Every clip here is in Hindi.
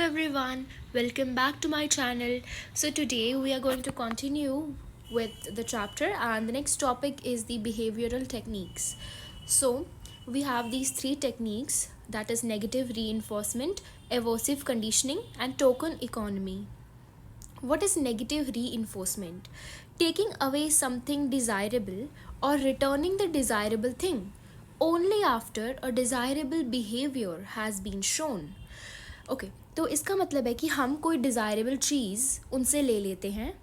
everyone, welcome back to my channel. So today we are going to continue with the chapter, and the next topic is the behavioral techniques. So we have these three techniques, that is negative reinforcement, aversive conditioning and token economy. What is negative reinforcement? Taking away something desirable or returning the desirable thing only after a desirable behavior has been shown. Okay तो इसका मतलब है कि हम कोई डिज़ायरेबल चीज़ उनसे ले लेते हैं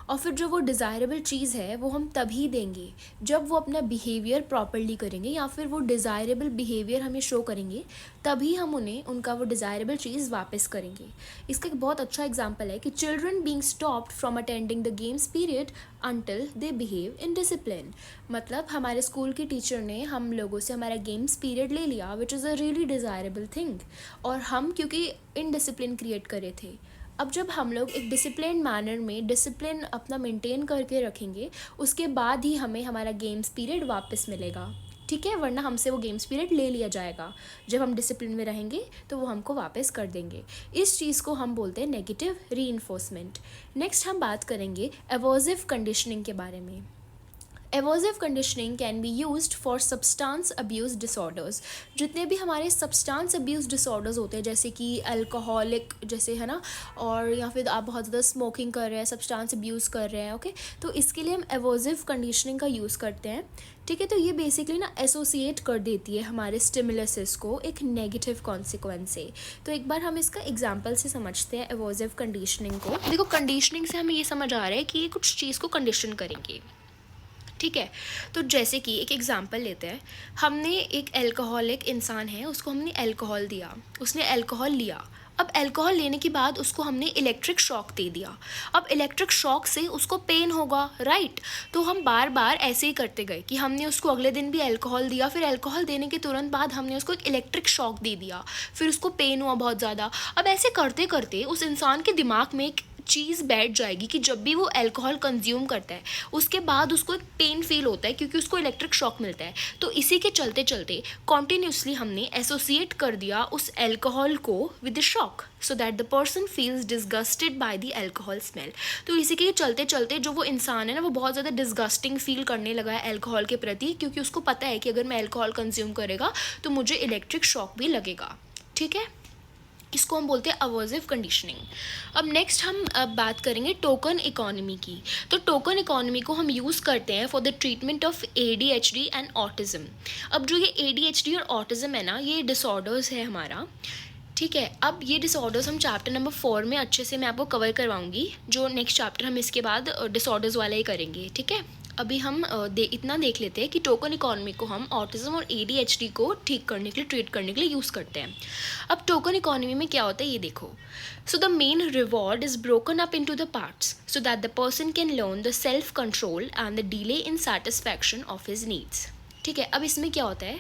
और फिर जो वो डिज़ायरेबल चीज़ है वो हम तभी देंगे जब वो अपना बिहेवियर प्रॉपरली करेंगे, या फिर वो डिज़ायरेबल बिहेवियर हमें शो करेंगे, तभी हम उन्हें उनका वो डिज़ायरेबल चीज़ वापस करेंगे. इसका एक बहुत अच्छा एग्जांपल है कि children being stopped from attending the games period until they behave in discipline. मतलब हमारे स्कूल की टीचर ने हम लोगों से हमारा गेम्स पीरियड ले लिया, which is a really desirable thing, और हम क्योंकि इनडिसिप्लिन क्रिएट करे थे. अब जब हम लोग एक डिसिप्लिन मैनर में डिसिप्लिन अपना मेंटेन करके रखेंगे, उसके बाद ही हमें हमारा गेम्स पीरियड वापस मिलेगा. ठीक है, वरना हमसे वो गेम्स पीरियड ले लिया जाएगा. जब हम डिसिप्लिन में रहेंगे तो वो हमको वापस कर देंगे. इस चीज़ को हम बोलते हैं नेगेटिव रीइंफोर्समेंट. नेक्स्ट हम बात करेंगे एवर्सिव कंडीशनिंग के बारे में. Aversive conditioning can be used for substance abuse disorders. जितने भी हमारे सब्सटेंस अब्यूज़ डिसऑर्डर्स होते हैं, जैसे कि अल्कोहलिक जैसे है ना, और या फिर आप बहुत ज़्यादा स्मोकिंग कर रहे हैं, सब्सटेंस अब्यूज़ कर रहे हैं, ओके, तो इसके लिए हम एवर्सिव कंडीशनिंग का यूज़ करते हैं. ठीक है, तो ये बेसिकली ना एसोसिएट कर देती है हमारे स्टिमुलसेस को एक नेगेटिव कॉन्सिक्वेंस से. तो एक बार हम इसका एग्जांपल से समझते हैं एवर्सिव कंडीशनिंग को. देखो, कंडीशनिंग से हमें ये समझ आ रहा है कि ये कुछ चीज़ को कंडीशन करेंगे. ठीक है, तो जैसे कि एक एग्जांपल लेते हैं. हमने एक अल्कोहलिक इंसान है, उसको हमने अल्कोहल दिया, उसने अल्कोहल लिया. अब अल्कोहल लेने के बाद उसको हमने इलेक्ट्रिक शॉक दे दिया. अब इलेक्ट्रिक शॉक से उसको पेन होगा, राइट. तो हम बार बार ऐसे ही करते गए कि हमने उसको अगले दिन भी अल्कोहल दिया, फिर अल्कोहल देने के तुरंत बाद हमने उसको एक इलेक्ट्रिक शॉक दे दिया, फिर उसको पेन हुआ बहुत ज़्यादा. अब ऐसे करते करते उस इंसान के दिमाग में एक चीज़ बैठ जाएगी कि जब भी वो अल्कोहल कंज्यूम करता है उसके बाद उसको एक पेन फील होता है, क्योंकि उसको इलेक्ट्रिक शॉक मिलता है. तो इसी के चलते चलते कॉन्टीन्यूसली हमने एसोसिएट कर दिया उस अल्कोहल को with the shock, so that the person feels disgusted by the alcohol smell. तो इसी के चलते चलते जो वो इंसान है ना, वो बहुत ज़्यादा डिस्गस्टिंग फील करने लगा है अल्कोहल के प्रति, क्योंकि उसको पता है कि अगर मैं अल्कोहल कंज्यूम करेगा तो मुझे इलेक्ट्रिक शॉक भी लगेगा. ठीक है, इसको हम बोलते हैं अवर्सिव कंडीशनिंग. अब नेक्स्ट हम बात करेंगे टोकन इकोनॉमी की. तो टोकन इकोनॉमी को हम यूज़ करते हैं for the treatment of ADHD and autism. अब जो ये ADHD और ऑटिज़म है ना, ये डिसऑर्डर्स है हमारा. ठीक है, अब ये डिसऑर्डर्स हम चैप्टर नंबर 4 में अच्छे से मैं आपको कवर करवाऊंगी. जो नेक्स्ट चैप्टर हम इसके बाद डिसऑर्डर्स वाला ही करेंगे. ठीक है, अभी हम इतना देख लेते हैं कि टोकन इकोनॉमी को हम ऑटिज़म और ADHD को ठीक करने के लिए, ट्रीट करने के लिए यूज़ करते हैं. अब टोकन इकोनॉमी में क्या होता है ये देखो. So the main reward is broken up into the parts so that the person can learn the self control and the delay in satisfaction of his needs. ठीक है, अब इसमें क्या होता है,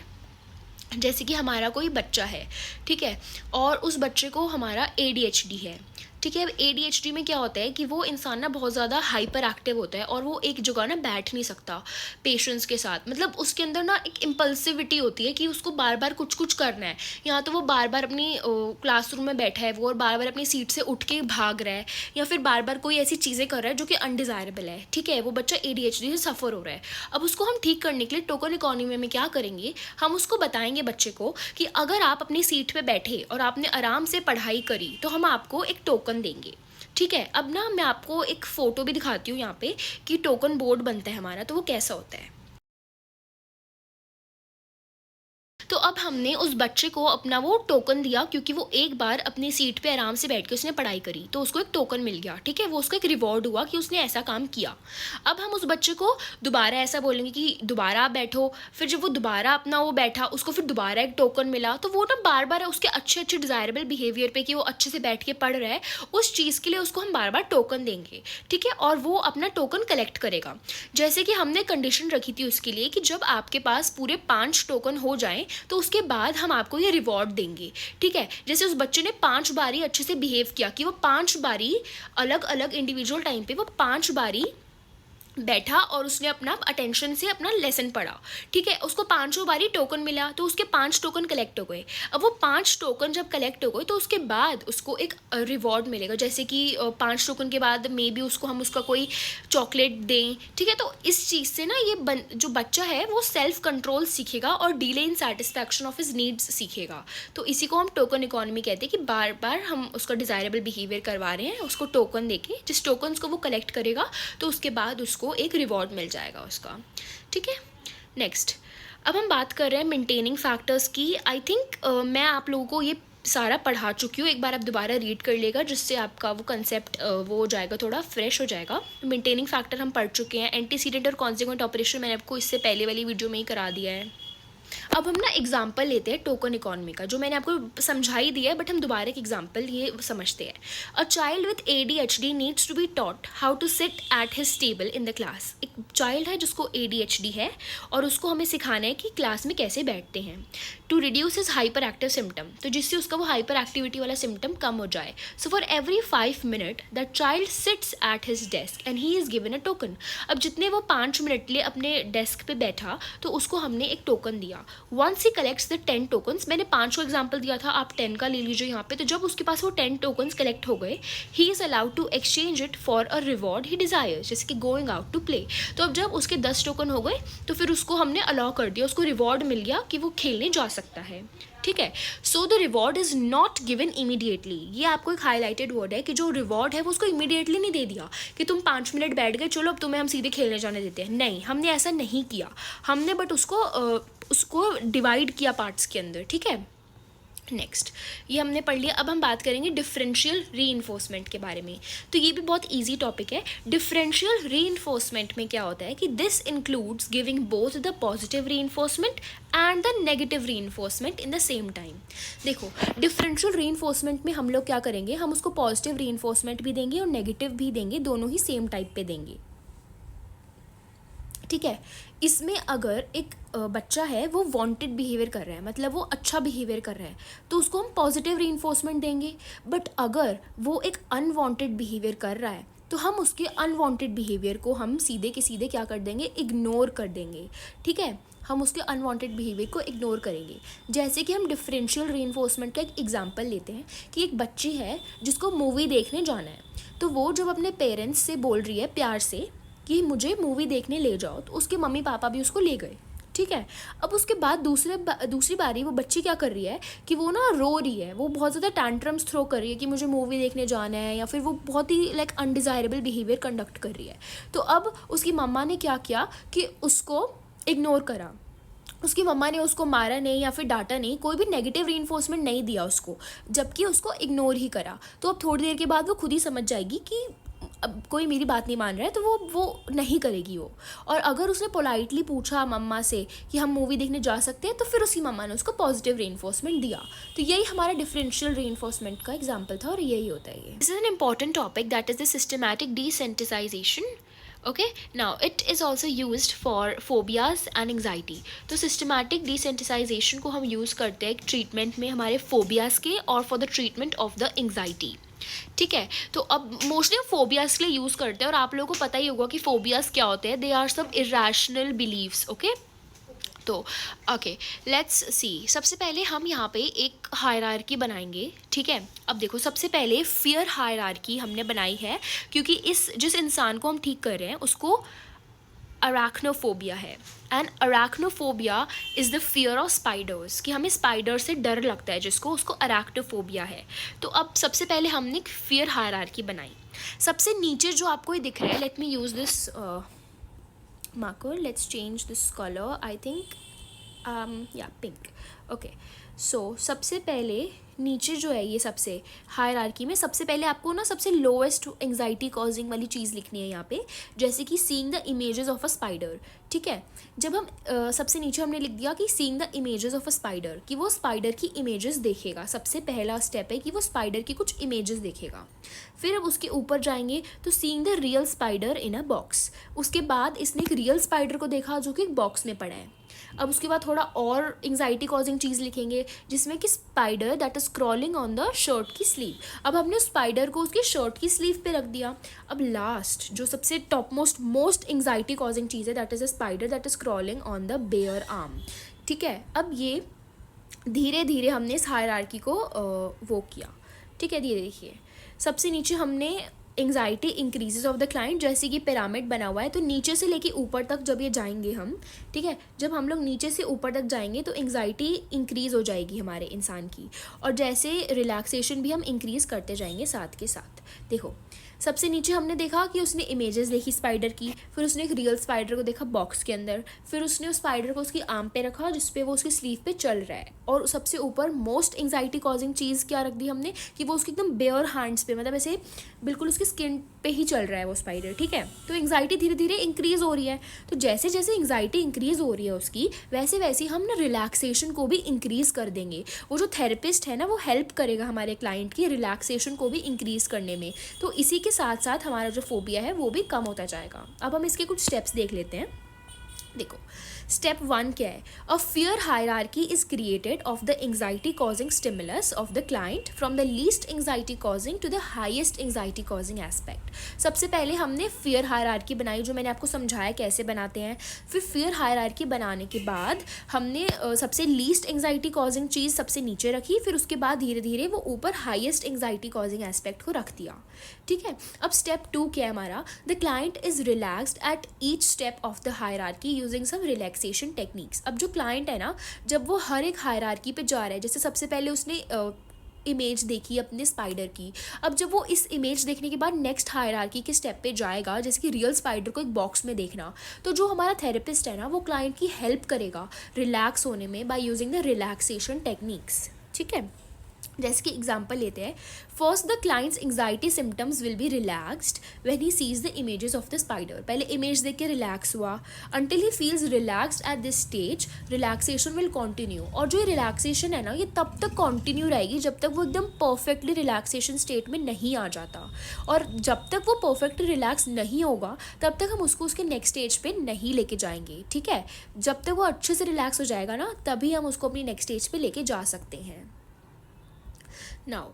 जैसे कि हमारा कोई बच्चा है, ठीक है, और उस बच्चे को हमारा ADHD है. ठीक है, अब ADHD में क्या होता है कि वो इंसान ना बहुत ज़्यादा हाइपर एक्टिव होता है और वो एक जगह ना बैठ नहीं सकता पेशेंस के साथ. मतलब उसके अंदर ना एक इम्पल्सिविटी होती है कि उसको बार बार कुछ कुछ करना है. या तो वो बार बार अपनी क्लासरूम में बैठा है वो, और बार बार अपनी सीट से उठ के भाग रहा है, या फिर बार बार कोई ऐसी चीज़ें कर रहा है जो कि अनडिज़ायरेबल है. ठीक है, वो बच्चा ADHD से सफ़र हो रहा है. अब उसको हम ठीक करने के लिए टोकन इकोनॉमी में क्या करेंगे, हम उसको बताएंगे बच्चे को कि अगर आप अपनी सीट पे बैठे और आपने आराम से पढ़ाई करी तो हम आपको एक टोकन देंगे. ठीक है, अब ना मैं आपको एक फ़ोटो भी दिखाती हूँ यहाँ पे कि टोकन बोर्ड बनता है हमारा, तो वो कैसा होता है. तो अब हमने उस बच्चे को अपना वो टोकन दिया, क्योंकि वो एक बार अपनी सीट पे आराम से बैठ के उसने पढ़ाई करी, तो उसको एक टोकन मिल गया. ठीक है, वो उसका एक रिवॉर्ड हुआ कि उसने ऐसा काम किया. अब हम उस बच्चे को दोबारा ऐसा बोलेंगे कि दोबारा आप बैठो. फिर जब वो दोबारा अपना वो बैठा, उसको फिर दोबारा एक टोकन मिला, तो वो ना बार बार उसके अच्छे अच्छे डिज़ायरेबल बिहेवियर पे कि वो अच्छे से बैठ के पढ़ रहा है, उस चीज़ के लिए उसको हम बार बार टोकन देंगे. ठीक है, और वो अपना टोकन कलेक्ट करेगा. जैसे कि हमने कंडीशन रखी थी उसके लिए कि जब आपके पास पूरे 5 टोकन हो जाएं तो उसके बाद हम आपको ये रिवॉर्ड देंगे. ठीक है, जैसे उस बच्चे ने 5 बारी अच्छे से बिहेव किया कि वो 5 बारी अलग अलग इंडिविजुअल टाइम पे वो 5 बारी बैठा और उसने अपना अटेंशन से अपना लेसन पढ़ा, ठीक है। उसको 5 बारी टोकन मिला तो उसके 5 टोकन कलेक्ट हो गए। अब वो 5 टोकन जब कलेक्ट हो गए तो उसके बाद उसको एक रिवॉर्ड मिलेगा, जैसे कि 5 टोकन के बाद मे बी उसको हम उसका कोई चॉकलेट दें, ठीक है। तो इस चीज़ से ना ये जो बच्चा है वो सेल्फ कंट्रोल सीखेगा और delay in satisfaction of his needs सीखेगा। तो इसी को हम टोकन इकोनॉमी कहते हैं कि बार बार हम उसका डिज़ायरेबल बिहेवियर करवा रहे हैं उसको टोकन देके, जिस टोकन्स को वो कलेक्ट करेगा तो उसके बाद उसको एक रिवॉर्ड मिल जाएगा उसका, ठीक है। नेक्स्ट, अब हम बात कर रहे हैं मेंटेनिंग फैक्टर्स की। आई थिंक मैं आप लोगों को ये सारा पढ़ा चुकी हूँ, एक बार आप दोबारा रीड कर लेगा जिससे आपका वो कंसेप्ट वो हो जाएगा, थोड़ा फ्रेश हो जाएगा। मेंटेनिंग फैक्टर हम पढ़ चुके हैं। एंटीसीडेंट और कॉन्सिक्वेंट ऑपरेशन मैंने आपको इससे पहले वाली वीडियो में ही करा दिया है। अब हम ना एग्जाम्पल लेते हैं टोकन इकोनॉमी का, जो मैंने आपको समझा ही दिया है, बट हम दोबारा एक एग्जाम्पल ये समझते हैं। A child with ADHD needs to be taught how to sit at his table in the class. एक चाइल्ड है जिसको ADHD है और उसको हमें सिखाना है कि क्लास में कैसे बैठते हैं। To reduce his hyper active symptom, तो जिससे उसका वो हाइपर एक्टिविटी वाला सिम्टम कम हो जाए। So for every 5 minute the child sits at his desk and he is given a token. अब जितने वो 5 मिनट लिए अपने डेस्क पे बैठा तो उसको हमने एक टोकन दिया। Once he collects the 10 tokens, मैंने 5 को एग्जाम्पल दिया था, आप 10 का ले लीजिए यहाँ पे। तो जब उसके पास वो 10 टोकन्स कलेक्ट हो गए, he is allowed to exchange it for a reward he desires, जैसे कि गोइंग आउट टू प्ले। तो अब जब उसके 10 टोकन हो गए तो फिर उसको हमने अलाउ कर दिया, उसको रिवॉर्ड मिल गया कि वो खेलने जा सकता है, ठीक है। So the reward is not given immediately. ये आपको एक हाईलाइटेड वर्ड है कि जो रिवॉर्ड है वो उसको इमीडिएटली नहीं दे दिया कि तुम 5 मिनट बैठ गए, चलो अब तुम्हें हम सीधे खेलने जाने देते हैं। नहीं, हमने ऐसा नहीं किया, हमने बट उसको डिवाइड किया पार्ट्स के अंदर, ठीक है। नेक्स्ट, ये हमने पढ़ लिया। अब हम बात करेंगे डिफरेंशियल रीइंफोर्समेंट के बारे में। तो ये भी बहुत इजी टॉपिक है। डिफरेंशियल रीइंफोर्समेंट में क्या होता है कि this includes giving both the positive reinforcement and the negative reinforcement in the same time. देखो, डिफरेंशियल रीइंफोर्समेंट में हम लोग क्या करेंगे, हम उसको पॉजिटिव रीइंफोर्समेंट भी देंगे और नेगेटिव भी देंगे, दोनों ही सेम टाइप पे देंगे, ठीक है। इसमें अगर एक बच्चा है वो वांटेड बिहेवियर कर रहा है, मतलब वो अच्छा बिहेवियर कर रहा है, तो उसको हम पॉजिटिव रीइंफोर्समेंट देंगे। बट अगर वो एक अनवांटेड बिहेवियर कर रहा है तो हम उसके अनवांटेड बिहेवियर को हम सीधे के सीधे क्या कर देंगे, इग्नोर कर देंगे, ठीक है। हम उसके अनवांटेड बिहेवियर को इग्नोर करेंगे। जैसे कि हम डिफरेंशियल रीइंफोर्समेंट का एक एग्जांपल लेते हैं कि एक बच्ची है जिसको मूवी देखने जाना है, तो वो जब अपने पेरेंट्स से बोल रही है प्यार से कि मुझे मूवी देखने ले जाओ, तो उसके मम्मी पापा भी उसको ले गए, ठीक है। अब उसके बाद दूसरी बारी वो बच्ची क्या कर रही है कि वो ना रो रही है, वो बहुत ज़्यादा टैंट्रम्स थ्रो कर रही है कि मुझे मूवी देखने जाना है, या फिर वो बहुत ही लाइक अनडिज़ायरेबल बिहेवियर कंडक्ट कर रही है। तो अब उसकी मम्मा ने क्या किया कि उसको इग्नोर करा। उसकी मम्मा ने उसको मारा नहीं या फिर डांटा नहीं, कोई भी नेगेटिव रीइंफोर्समेंट नहीं दिया उसको, जबकि उसको इग्नोर ही करा। तो अब थोड़ी देर के बाद वो खुद ही समझ जाएगी कि अब कोई मेरी बात नहीं मान रहा है, तो वो नहीं करेगी वो। और अगर उसने पोलाइटली पूछा मम्मा से कि हम मूवी देखने जा सकते हैं, तो फिर उसकी मम्मा ने उसको पॉजिटिव रीइंफोर्समेंट दिया। तो यही हमारा डिफरेंशियल रीइंफोर्समेंट का एग्जांपल था और यही होता है ये। This is an important topic, that is the systematic desensitization. Okay, now it is also used for phobias and anxiety. तो सिस्टमैटिक डिसेंसिटाइजेशन को हम यूज़ करते हैं ट्रीटमेंट में हमारे फोबियाज़ के और for the treatment of the anxiety, ठीक है। तो अब मोस्टली हम फोबियाज़ के लिए यूज़ करते हैं और आप लोगों को पता ही होगा कि फोबियाज़ क्या होते हैं। They are some irrational beliefs, okay. तो ओके, लेट्स सी। सबसे पहले हम यहाँ पे एक हायरार्की बनाएंगे, ठीक है। अब देखो, सबसे पहले फियर हायरार्की हमने बनाई है क्योंकि जिस इंसान को हम ठीक कर रहे हैं उसको अराक्नोफोबिया है। And arachnophobia is the fear of spiders, कि हमें स्पाइडर से डर लगता है जिसको, उसको अराक्नोफोबिया है। तो अब सबसे पहले हमने एक फियर हायरार्की बनाई। सबसे नीचे जो आपको ये दिख रहा है, let me use this marker, let's change this color, I think yeah, pink, okay। so सबसे पहले नीचे जो है ये सबसे हायरार्की में सबसे पहले आपको ना सबसे लोएस्ट एंग्जाइटी कॉजिंग वाली चीज़ लिखनी है यहाँ पे, जैसे कि seeing the images of a spider, ठीक है। जब हम सबसे नीचे हमने लिख दिया कि seeing the images of a spider, कि वो स्पाइडर की इमेजेस देखेगा। सबसे पहला स्टेप है कि वो स्पाइडर की कुछ इमेजेस देखेगा। फिर अब उसके ऊपर जाएंगे तो seeing the real spider in a box. उसके बाद इसने एक रियल स्पाइडर को देखा जो कि एक बॉक्स में पड़ा है। अब उसके बाद थोड़ा और एंग्जाइटी कॉजिंग चीज़ लिखेंगे जिसमें कि spider that is crawling on the shirt की स्लीव। अब हमने उस स्पाइडर को उसकी शर्ट की स्लीव पे रख दिया। अब लास्ट जो सबसे टॉप मोस्ट एंग्जाइटी कॉजिंग चीज़ है that is a spider that is crawling on the bare arm. ठीक है, अब ये धीरे धीरे हमने इस हायरार्की को वो किया। ठीक है, धीरे देखिए सबसे नीचे हमने anxiety increases of the client, जैसे कि पिरामिड बना हुआ है तो नीचे से लेके ऊपर तक जब ये जाएंगे हम, ठीक है, जब हम लोग नीचे से ऊपर तक जाएंगे तो एंग्जाइटी इंक्रीज हो जाएगी हमारे इंसान की, और जैसे रिलैक्सेशन भी हम इंक्रीज करते जाएंगे साथ के साथ। देखो सबसे नीचे हमने देखा कि उसने इमेजेस देखी स्पाइडर की, फिर उसने एक रियल स्पाइडर को देखा बॉक्स के अंदर, फिर उसने उस स्पाइडर को उसकी आर्म पे रखा जिस पे वो उसकी स्लीव पे चल रहा है, और सबसे ऊपर मोस्ट एंग्जाइटी कॉजिंग चीज़ क्या रख दी हमने कि वो उसके एकदम बेयर हैंड्स पे, मतलब ऐसे बिल्कुल उसकी स्किन पे ही चल रहा है वो स्पाइडर। ठीक है, तो एंग्जाइटी धीरे धीरे इंक्रीज हो रही है। तो जैसे जैसे एंग्जाइटी इंक्रीज हो रही है उसकी, वैसे वैसे हम ना रिलैक्सेशन को भी इंक्रीज कर देंगे। वो जो थेरेपिस्ट है ना वो हेल्प करेगा हमारे क्लाइंट की रिलैक्सेशन को भी इंक्रीज करने में। तो इसी के साथ साथ हमारा जो फोबिया है वो भी कम होता जाएगा। अब हम इसके कुछ स्टेप्स देख लेते हैं। देखो स्टेप 1 क्या है, a fear hierarchy is created of the anxiety causing stimulus of the client from the least anxiety causing to the highest anxiety causing aspect. सबसे पहले हमने फियर हायरार्की बनाई जो मैंने आपको समझाया कैसे बनाते हैं। फिर फियर हायरार्की बनाने के बाद हमने सबसे लीस्ट एंग्जाइटी कॉजिंग चीज़ सबसे नीचे रखी, फिर उसके बाद धीरे धीरे वो ऊपर हाईएस्ट एंग्जाइटी कॉजिंग एस्पेक्ट को रख दिया। ठीक है, अब स्टेप 2 क्या है हमारा, the client is relaxed at each step of the hierarchy using some relaxation techniques. अब जो क्लाइंट है ना, जब वो हर एक हायरार्की पे जा रहा है, जैसे सबसे पहले उसने इमेज देखी अपने स्पाइडर की, अब जब वो इस इमेज देखने के बाद नेक्स्ट हायरार्की के स्टेप पे जाएगा, जैसे कि रियल स्पाइडर को एक बॉक्स में देखना, तो जो हमारा थेरेपिस्ट है ना वो क्लाइंट की हेल्प करेगा रिलैक्स होने में by using the relaxation techniques. ठीक है, जैसे कि एग्जाम्पल लेते हैं, first the clients anxiety symptoms will be relaxed when he sees the images of the spider. पहले इमेज देख के रिलैक्स हुआ, until he feels relaxed at this stage relaxation will continue. और जो ये रिलैक्सेशन है ना ये तब तक कंटिन्यू रहेगी जब तक वो एकदम परफेक्टली रिलैक्सेशन स्टेट में नहीं आ जाता, और जब तक वो परफेक्टली रिलैक्स नहीं होगा तब तक हम उसको उसके नेक्स्ट स्टेज पे नहीं लेके जाएंगे। ठीक है, जब तक वो अच्छे से रिलैक्स हो जाएगा ना तभी हम उसको अपनी नेक्स्ट स्टेज पे लेके जा सकते हैं। Now,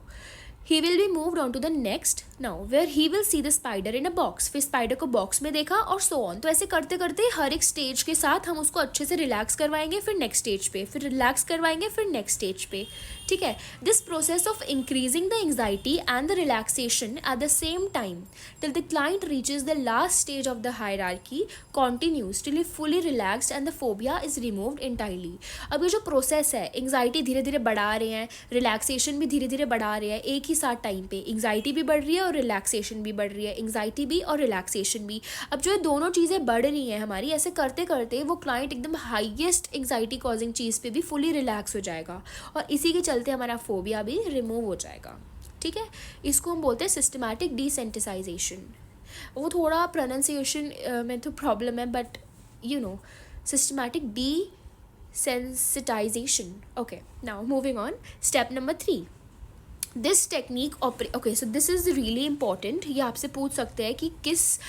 he will be moved on to the next, now where he will see the spider in a box। फिर स्पाइडर को बॉक्स में देखा और so on। तो ऐसे करते करते हर एक स्टेज के साथ हम उसको अच्छे से रिलैक्स करवाएंगे, फिर नेक्स्ट स्टेज पे, फिर रिलैक्स करवाएंगे, फिर नेक्स्ट स्टेज पे। ठीक है, this process of increasing the anxiety and the relaxation at the same time till the client reaches the last stage of the hierarchy continues till he fully relaxed and the phobia is removed entirely. अब ये जो प्रोसेस है, एंग्जाइटी धीरे धीरे बढ़ा रहे हैं, रिलैक्सेशन भी धीरे धीरे बढ़ा रहे हैं, एक ही साथ टाइम पे एंग्जाइटी भी बढ़ रही है और रिलैक्सेशन भी बढ़ रही है, एंग्जाइटी भी और रिलैक्सेशन भी। अब जो ये दोनों चीज़ें बढ़ रही हैं हमारी, ऐसे करते करते वो क्लाइंट एकदम हाईएस्ट एंग्जाइटी कॉजिंग चीज़ पे भी फुली रिलैक्स हो जाएगा, और इसी के चलते हमारा फोबिया भी रिमूव हो जाएगा। ठीक है, इसको हम बोलते हैं सिस्टमैटिक डिसेंसिटाइजेशन। वो थोड़ा प्रोनाउंसिएशन में तो प्रॉब्लम है, but you know systematic desensitization. Okay, now moving on, step number 3, this technique okay, so this is really important। ये आपसे पूछ सकते हैं कि किस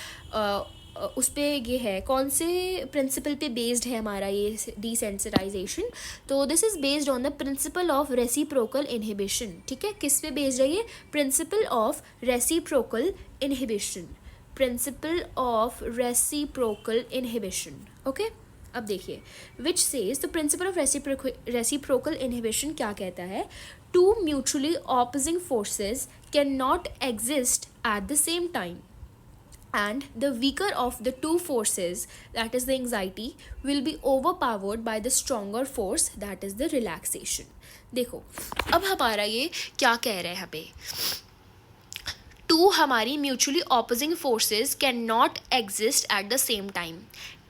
उस पे ये है, कौन से प्रिंसिपल पे बेस्ड है हमारा ये डिसेंसिटाइजेशन। तो this is based on the principle of reciprocal inhibition. ठीक है, किस पे बेस्ड है ये, principle of reciprocal inhibition, principle of reciprocal inhibition. Okay, अब देखिए which says the principle of reciprocal inhibition क्या कहता है, two mutually opposing forces can not exist at the same time and the weaker of the two forces, that is the anxiety, will be overpowered by the stronger force, that is the relaxation। देखो अब हमारा ये क्या कह रहे हैं हमें, टू हमारी mutually opposing forces can not exist at the same time.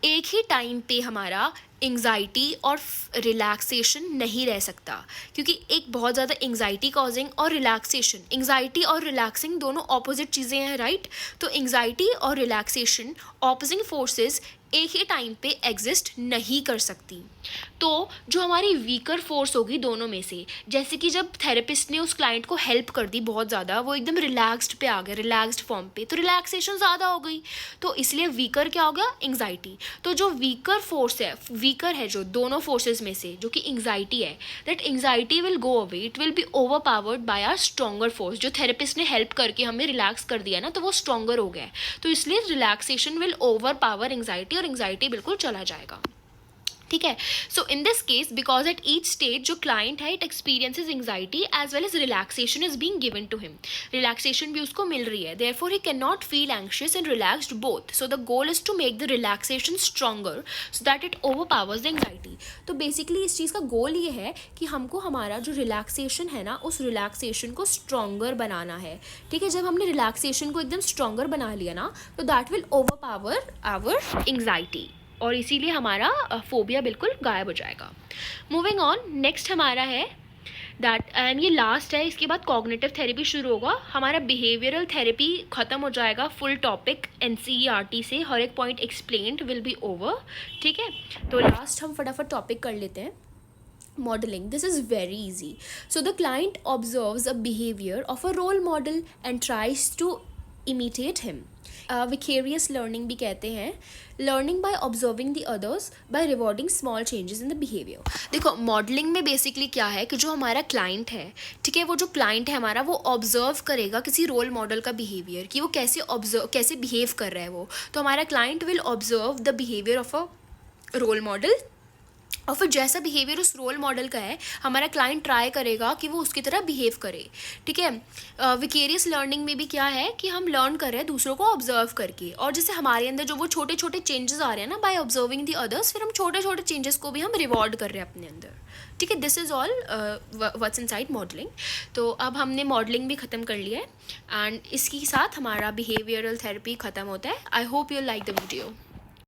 एक ही टाइम पे हमारा एंग्जाइटी और रिलैक्सेशन नहीं रह सकता, क्योंकि एक बहुत ज़्यादा एंग्जाइटी कॉजिंग और रिलैक्सेशन, एंग्जाइटी और रिलैक्सिंग दोनों ऑपोजिट चीज़ें हैं, राइट। तो एंग्जाइटी और रिलैक्सेशन ऑपोजिंग फोर्सेस एक ही टाइम पे एग्जिस्ट नहीं कर सकती। तो जो हमारी वीकर फोर्स होगी दोनों में से, जैसे कि जब थेरेपिस्ट ने उस क्लाइंट को हेल्प कर दी बहुत ज़्यादा, वो एकदम रिलैक्स्ड पे आ गया, रिलैक्स्ड फॉर्म पे, तो रिलैक्सेशन ज़्यादा हो गई, तो इसलिए वीकर क्या हो गया, एंग्जाइटी। तो जो वीकर फोर्स है, वीकर है जो दोनों फोर्सेस में से, जो कि एंग्जाइटी है, that anxiety will go away, it will be over powered by our stronger force. जो थेरेपिस्ट ने हेल्प करके हमें रिलैक्स कर दिया ना, तो वो स्ट्रॉन्गर हो गया है, तो इसलिए relaxation will over power anxiety, और एंग्जाइटी बिल्कुल चला जाएगा। ठीक है। So in this case, because at each stage जो क्लाइंट है, it experiences anxiety as well as relaxation is being given to him, relaxation भी उसको मिल रही है, therefore he can not feel anxious and relaxed both. So the goal is to make the relaxation stronger so that it overpowers the anxiety. तो बेसिकली इस चीज़ का गोल ये है कि हमको हमारा जो रिलैक्सेशन है ना, उस रिलैक्सेशन को स्ट्रॉन्गर बनाना है। ठीक है, जब हमने रिलैक्सेशन को एकदम स्ट्रॉन्गर बना लिया ना, तो that will over power our anxiety, और इसीलिए हमारा फोबिया बिल्कुल गायब हो जाएगा। मूविंग ऑन, नेक्स्ट हमारा है दैट, एंड ये लास्ट है, इसके बाद कॉग्निटिव थेरेपी शुरू होगा। हमारा बिहेवियरल थेरेपी ख़त्म हो जाएगा, फुल टॉपिक NCERT से, हर एक point explained will be over. ठीक है, तो लास्ट हम फटाफट टॉपिक कर लेते हैं, modeling. This is very easy. So the client observes a behavior of a role model and tries to imitate him. Vicarious learning भी कहते हैं, learning by observing the others by rewarding small changes in the behavior. देखो मॉडलिंग में बेसिकली क्या है कि जो हमारा क्लाइंट है, ठीक है, वो जो क्लाइंट है हमारा, वो ऑब्जर्व करेगा किसी रोल मॉडल का बिहेवियर, कि वो कैसे बिहेव कर रहा है वो। तो हमारा client will observe the behaviour of a role model, और फिर जैसा बिहेवियर उस रोल मॉडल का है, हमारा क्लाइंट ट्राई करेगा कि वो उसकी तरह बिहेव करे। ठीक है, विकेरियस लर्निंग में भी क्या है कि हम लर्न कर रहे हैं दूसरों को ऑब्जर्व करके, और जैसे हमारे अंदर जो वो छोटे छोटे चेंजेस आ रहे हैं ना, बाय ऑब्जर्विंग द अदर्स, फिर हम छोटे छोटे चेंजेस को भी हम रिवॉर्ड कर रहे हैं अपने अंदर। ठीक है, this is all what's inside modelling. तो अब हमने मॉडलिंग भी ख़त्म कर लिया है, एंड इसके साथ हमारा बिहेवियरल थेरेपी ख़त्म होता है। I hope you like the video.